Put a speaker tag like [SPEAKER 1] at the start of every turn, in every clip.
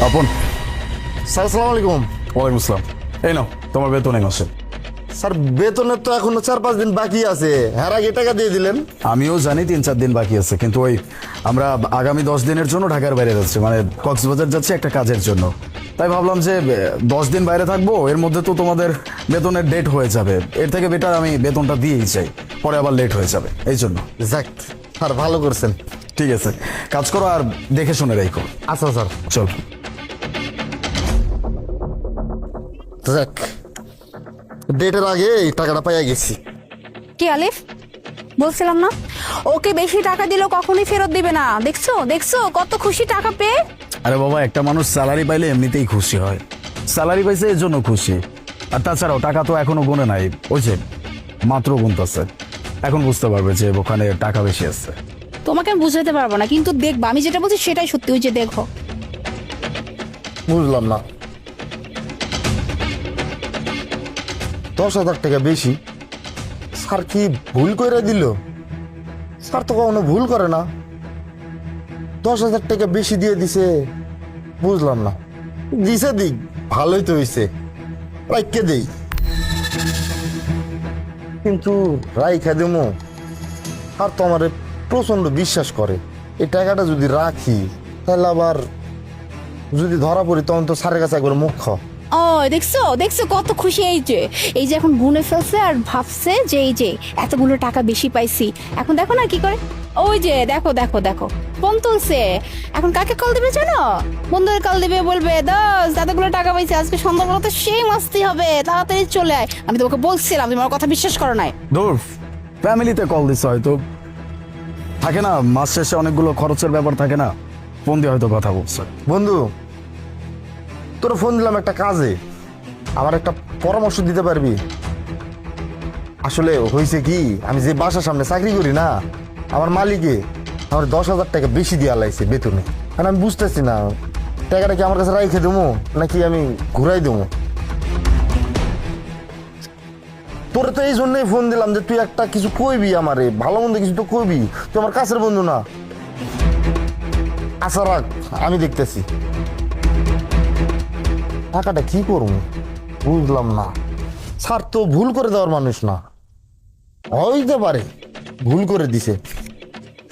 [SPEAKER 1] আপন।
[SPEAKER 2] স্যার আসসালামু আলাইকুম।
[SPEAKER 1] ওয়ালাইকুম আসসালাম। এই নাও তোমার বেতন এই মাসে।
[SPEAKER 2] স্যার বেতনের তো এখনো 4-5 দিন বাকি আছে, এর আগে টাকা দিয়ে দিলেন।
[SPEAKER 1] আমিও জানি 3-4 দিন বাকি আছে, কিন্তু ওই আমরা আগামী 10 দিনের জন্য ঢাকার বাইরে যাচ্ছি, মানে কক্সবাজার যাচ্ছি একটা কাজের জন্য। তাই ভাবলাম যে 10 দিন বাইরে থাকবো, এর মধ্যে তো তোমাদের বেতনের ডেট হয়ে যাবে। এর থেকে বেটার আমি বেতনটা দিয়েই চাই, পরে আবার লেট হয়ে যাবে, এই জন্য।
[SPEAKER 2] যাক স্যার ভালো করছেন।
[SPEAKER 1] ঠিক আছে, কাজ করো আর দেখে শুনে রাখো।
[SPEAKER 2] আচ্ছা স্যার।
[SPEAKER 1] চল।
[SPEAKER 2] যাক ডেটের আগে এই টাকাটা পাইয়া গেছি।
[SPEAKER 3] কি আলিফ, বলছিলাম না ওকে বেশি টাকা দিলেও কখনোই ফেরত দিবে না। দেখছো দেখছো কত খুশি টাকা পেয়ে।
[SPEAKER 1] আরে বাবা, একটা মানুষ স্যালারি পাইলে এমনিতেই খুশি হয়। স্যালারি পাইছে এর জন্য খুশি। আর তাছাড়াও টাকা তো এখনো গুনে নাই, ওই যে মাত্র গুনতেছে। এখন বুঝতে পারবে যে ওখানে টাকা বেশি আছে।
[SPEAKER 3] তোমাকে আমি বুঝাতে পারবো না, কিন্তু দেখবা আমি যেটা বলছি সেটাই সত্যি। ওই যে দেখো।
[SPEAKER 2] বুঝলাম না, 10,000 টাকা বেশি স্যার কি ভুল করে দিল? স্যার তো কখনো ভুল করে না, 10,000 টাকা বেশি দিয়ে দিছে। বুঝলাম না, দিছে দিক, ভালোই তো হয়েছে, রাইখে দেই। কিন্তু রাইখা দেমো, আর তো আমার প্রচন্ড বিশ্বাস করে। এই টাকাটা যদি রাখি তাহলে আবার যদি ধরা পড়ি তখন তো স্যারের কাছে একবার মুখ খাও।
[SPEAKER 3] ও দেখছো দেখছো কত খুশি। এই যে এখন গুনে ফেলছে আর ভাবছে যে এই যে এতগুলো টাকা বেশি পাইছি। এখন দেখো না কি করে। ওই যে দেখো দেখো দেখো ফোন তুলছে। এখন কাকে কল দিবে জানো? বন্ধুদের কল দিবে, বলবে দোস্ত এতগুলো টাকা পাইছি, আজকে সন্ধ্যাবেলা তো সেই মাস্তি হবে, তাড়াতাড়ি চলে আয়। আমি তোমাকে বলছিলাম, তুমি আমার কথা বিশ্বাস করো নাই।
[SPEAKER 1] দূর, ফ্যামিলিতে কল দিচ্ছে হয়তো, থাকে না মাস শেষে অনেকগুলো খরচের ব্যাপার থাকে না, ফোন দিয়ে হয়তো কথা বলছে।
[SPEAKER 2] বন্ধু তোর ফোন দিলাম একটা কাজে, আমার একটা পরামর্শ দিতে পারবি? আসলে হয়েছে কি, আমি যে বাসার সামনে চাকরি করি না, আমার মালিকে আমার 10,000 টাকা বেশি দিয়ে লাইছে বেতনে। কারণ আমি বুঝতেছি না টাকাটা কি আমার কাছে রাইখে দেবো নাকি আমি ঘুরাই দেবো। তোরে তো এই জন্যই ফোন দিলাম যে তুই একটা কিছু কইবি, আমারে ভালো মন্দ কিছু তো কইবি, তুই আমার কাছের বন্ধু না। আশা রাখ, আমি দেখতেছি। টাকাটা কি করবো বুঝলাম না। স্যার তো ভুল করে দেওয়ার মানুষ না, হইতে পারে ভুল করে দিছে,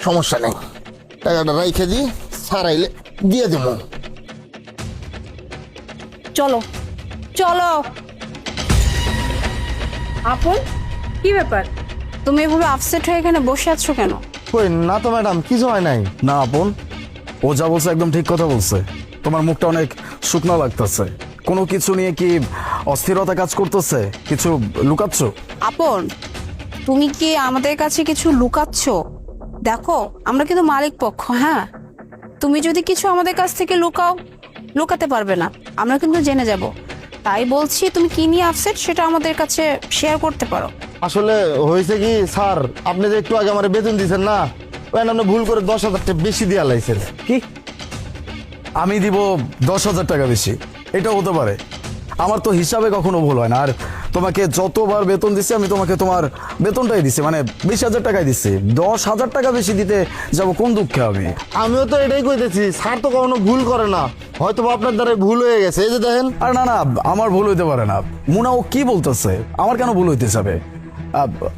[SPEAKER 2] সমস্যা নেই। টাকাটা রাইখে দিই, স্যার আইলে দিয়ে দেবো।
[SPEAKER 3] চলো চলো। আপন, কি ব্যাপার তুমি এভাবে আপসেট হয়ে এখানে বসে আছো কেন?
[SPEAKER 2] কই না তো ম্যাডাম, কিছু হয় নাই।
[SPEAKER 1] না আপন, ও যা বলছে একদম ঠিক কথা বলছে। তোমার মুখটা অনেক শুকনো লাগতেছে। কোনো কিছু নিয়ে কি অস্থিরতা কাজ করতেছে? কিছু লুকাচ্ছ?
[SPEAKER 3] আপন, তুমি কি আমাদের কাছে কিছু লুকাচ্ছ? দেখো আমরা কিন্তু মালিক পক্ষ। হ্যাঁ, তুমি যদি কিছু আমাদের কাছ থেকে লুকাও, লুকাতে পারবে না, আমরা কিন্তু জেনে যাব। তাই বলছি তুমি কি নিয়ে আপসেট সেটা আমাদের কাছে শেয়ার করতে পারো।
[SPEAKER 2] আসলে হয়েছে কি স্যার, আপনি যে একটু আগে আমার বেতন দিচ্ছেন না, ওই আপনি ভুল করে 10,000 টাকা বেশি দিয়ে লাইছেন।
[SPEAKER 1] কি আমি দিব 10,000 টাকা বেশি? এটা হতে পারে? আমার তো হিসাবে কখনো ভুল হয় না। আর তোমাকে যতবার বেতন দিচ্ছি আমি তোমাকে তোমার বেতনটাই দিচ্ছি, মানে 20,000 টাকাই দিচ্ছি। 10,000 টাকা বেশি দিতে যাব কোন দুঃখে আমি?
[SPEAKER 2] আমিও তো এটাই কইতেছি, স্যার তো কখনো ভুল করে না, হয়তো বা আপনার দ্বারা ভুল হয়ে গেছে। এই যে দেখেন।
[SPEAKER 1] আর না না, আমার ভুল হইতে পারে না। মুনা ও কি বলতেছে? আমার কেন ভুল হইতে যাবে?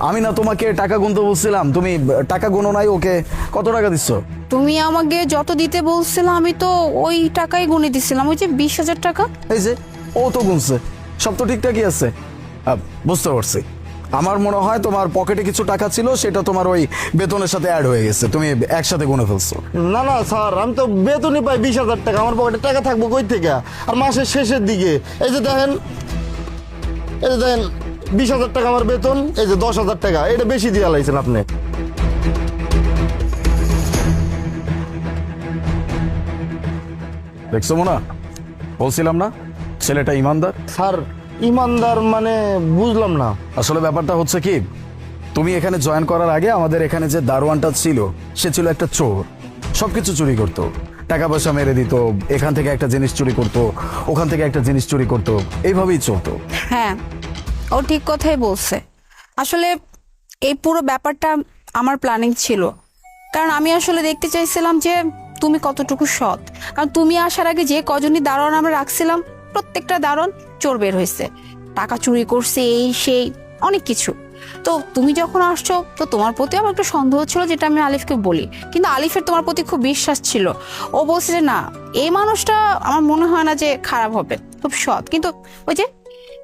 [SPEAKER 1] আমি না তোমাকে টাকা গুনতে বলছিলাম, তুমি টাকা গুনো নাই। ওকে কত টাকা দিচ্ছ?
[SPEAKER 3] তুমি আমাকে যত দিতে বলছিলে আমি তো ওই টাকাই গুনে দিছিলাম, ওই যে 20,000 টাকা।
[SPEAKER 1] এই যে ও তো গুনছে, সব তো ঠিকঠাকই আছে। বুঝতে পারছি। আমার মনে হয় তোমার পকেটে কিছু টাকা ছিল, সেটা তোমার ওই বেতনের সাথে অ্যাড হয়ে গেছে, তুমি একসাথে গুনে ফেলছো।
[SPEAKER 2] না না স্যার, আমি তো বেতনই পাই 20,000 টাকা, আমার পকেটে টাকা থাকবো কই থেকে? আর মাসের শেষের দিকে এই যে দেখেন, এই যে দেখেন 20,000 টাকা আমার বেতন, এই যে 10,000 টাকা, এটা বেশি দিয়ে লাইছেন আপনি।
[SPEAKER 1] দেখছো মোনা, বলছিলাম না ছেলেটা ইমানদার।
[SPEAKER 2] স্যার ইমানদার মানে বুঝলাম না।
[SPEAKER 1] আসলে ব্যাপারটা হচ্ছে কি, তুমি এখানে জয়েন করার আগে আমাদের এখানে যে দারোয়ানটা ছিল, সে ছিল একটা চোর। সবকিছু চুরি করতো, টাকা পয়সা মেরে দিত, এখান থেকে একটা জিনিস চুরি করতো, ওখান থেকে একটা জিনিস চুরি করতো, এইভাবেই চলতো।
[SPEAKER 3] হ্যাঁ, ও ঠিক কথাই বলছে। আসলে এই পুরো ব্যাপারটা আমার প্ল্যানিং ছিল, কারণ আমি আসলে দেখতে চাইছিলাম যে তুমি কতটুকু সৎ। কারণ তুমি আসার আগে যে কজনই দারোয়ান আমরা রাখছিলাম, প্রত্যেকটা দারোয়ান চোর বের হয়েছে, টাকা চুরি করছে, এই সেই অনেক কিছু। তো তুমি যখন আসছো তো তোমার প্রতি আমার একটু সন্দেহ ছিল, যেটা আমি আলিফকে বলি, কিন্তু আলিফের তোমার প্রতি খুব বিশ্বাস ছিল। ও বলছে যে না, এই মানুষটা আমার মনে হয় না যে খারাপ হবে, খুব সৎ। কিন্তু ওই যে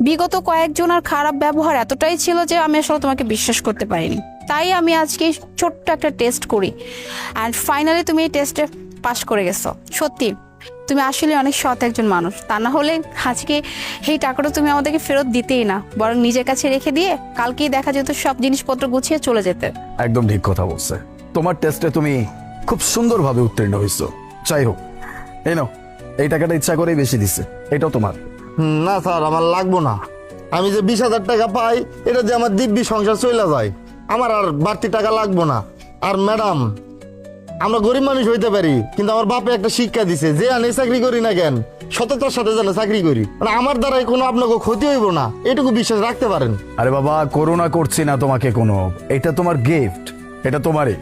[SPEAKER 3] বিগত কয়েকজনের খারাপ ব্যবহার এতটাই ছিল যে আমি আসলে তোমাকে বিশ্বাস করতে পারিনি। তাই আমি আজকে ছোট্ট একটা টেস্ট করি, অ্যান্ড ফাইনালি তুমি এই টেস্টে পাশ করে গেছো। সত্যি তুমি আসলে অনেক সৎ একজন মানুষ। তা না হলে আজকে এই টাকাটা তুমি আমাদেরকে ফেরত দিতেই না, বরং নিজের কাছে রেখে দিয়ে কালকেই দেখা যেত সব জিনিসপত্র গুছিয়ে চলে যেতে।
[SPEAKER 1] একদম ঠিক কথা বলছে। তোমার টেস্টে তুমি খুব সুন্দরভাবে উত্তীর্ণ হয়েছো। যাই হোক, এই নাও, এই টাকাটা ইচ্ছা করেই বেশি দিচ্ছে, এটাও তোমার।
[SPEAKER 2] না স্যার, আমার লাগবো না। আমি যে 20,000 টাকা পাই, এটা যে আমার দিব্যি সংসার চলে যায়, আমার আর বাড়তি টাকা লাগবো না। আর ম্যাডাম, আমরা গরিব মানুষ হইতে পারি, কিন্তু আমার বাপে একটা শিক্ষা দিছে যে আমি চাকরি করি না কেন, সততার সাথে যেন চাকরি করি, মানে আমার দ্বারাই কোনো আপনাকে ক্ষতি হইব না, এটুকু বিশ্বাস রাখতে পারেন।
[SPEAKER 1] আরে বাবা, করোনা করছি না তোমাকে কোনো, এটা তোমার গিফট, এটা তোমারই।